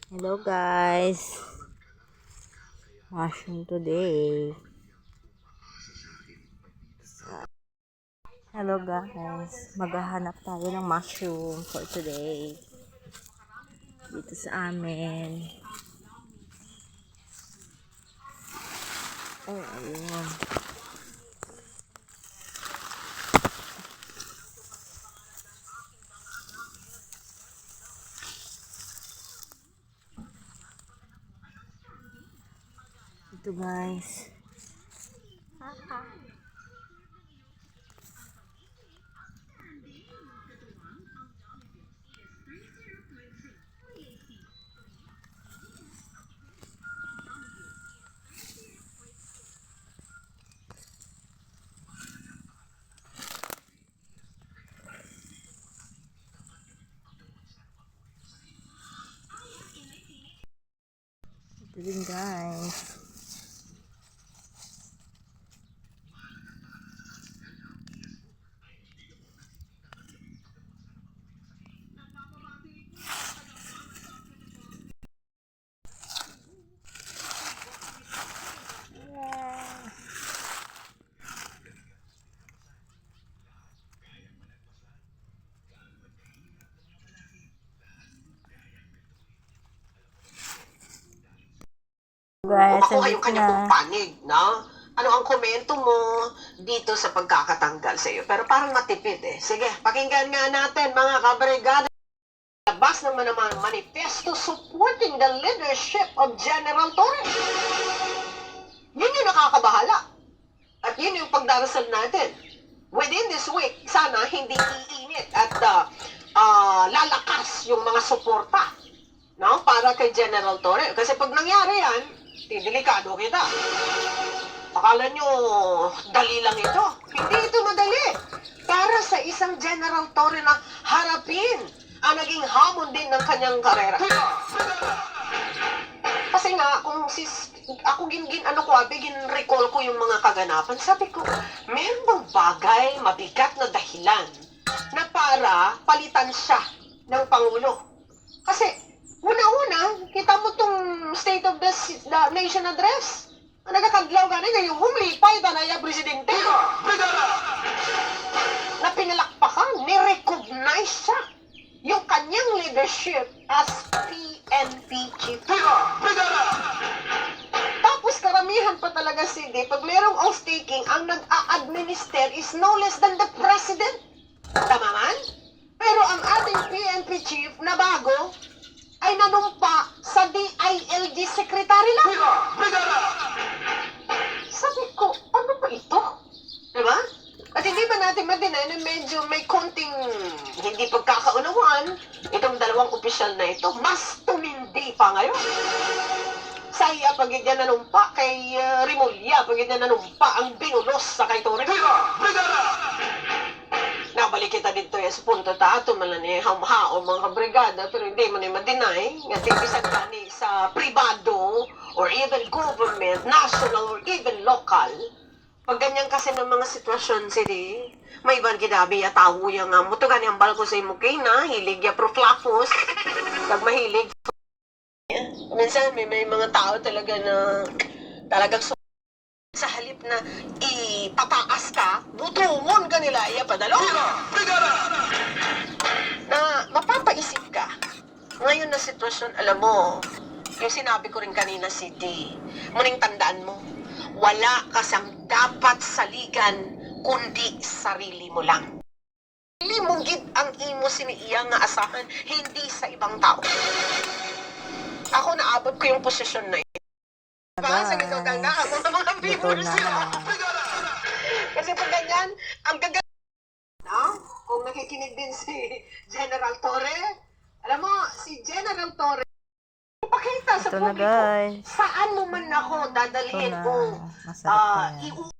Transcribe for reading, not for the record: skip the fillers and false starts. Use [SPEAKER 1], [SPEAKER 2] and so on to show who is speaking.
[SPEAKER 1] Hello guys, mushroom today. Hello guys, maghahanap tayo ng mushroom for today dito sa amin. Oh, ayun. Ito guys. Ito din guys. Guys,
[SPEAKER 2] Makuha yung kanyang panig, no? Ano ang komento mo dito sa pagkakatanggal sa iyo? Pero parang matipid eh. Sige, pakinggan nga natin mga kabrigada. Labas naman naman ang manifesto supporting the leadership of General Torres. Yun yung nakakabahala. At yun yung pagdarasal natin. Within this week, sana hindi iinit at lalakas yung mga suporta, no? Para kay General Torres. Kasi pag nangyari yan, delikado kita. Akala nyo, dali lang ito. Hindi ito madali. Para sa isang General Torre na harapin ang naging hamon din ng kanyang karera. Kasi nga, kung ako recall ko yung mga kaganapan, sabi ko, meron bang bagay, mabigat na dahilan na para palitan siya ng Pangulo? Kasi, una-una, kita mo tong State of the Nation Address. Ang nagkakadlaw ganin, yung humlipay tanaya presidente. Na pinalakpakan, ni-recognize siya yung kanyang leadership as PNP chief. Tapos karamihan pa talaga sige, pag merong oath-taking, ang nag-a-administer is no less than the president. Tama man? Pero ang ating PNP chief na bago, ay nanumpa sa DILG secretary lang. Sabi ko, ano ba ito? Diba? At hindi ba natin madinay na medyo may konting hindi pagkakaunawaan itong dalawang opisyal na ito, mas tumindi pa ngayon. Sa iya pagid niya nanumpa, kay Rimulya pagid niya nanumpa ang binulos sa kay Torres. Nabalik kita dito sa punto ta, ato man ni hamhaon mga kabrigada, pero hindi mo ni madinay nga tibisan ka ni sa pribado or even government, national or even local. Pag ganyan kasi ng mga sitwasyon, sili, may iban gidabi ya tao ya nga, muto gani ang balko sa imo kay na, hilig ya proflafos, pag mahilig. Minsan may mga tao talaga na talagang sa halip na ipataas ka, butungon ka nila, iya padalo. Na mapapaisip ka. Ngayon na sitwasyon, alam mo, yung sinabi ko rin kanina, City, muning tandaan mo, wala kasang dapat saligan, kundi sarili mo lang. Sarili mo gid ang imo siniiya nga asahan, hindi sa ibang tao. Ako naabot ko yung posisyon na yun. Diba? Sa gaganda, mga viewers yun. Kasi pag ganyan, ang gaganda. No? Kung nakikinig din si General Torre, alam mo, si General Torre, ipakita sa
[SPEAKER 1] Ito na
[SPEAKER 2] publiko,
[SPEAKER 1] guys.
[SPEAKER 2] saan mo man ako dadalhin
[SPEAKER 1] Ito na.
[SPEAKER 2] kung
[SPEAKER 1] Masarap pa yan.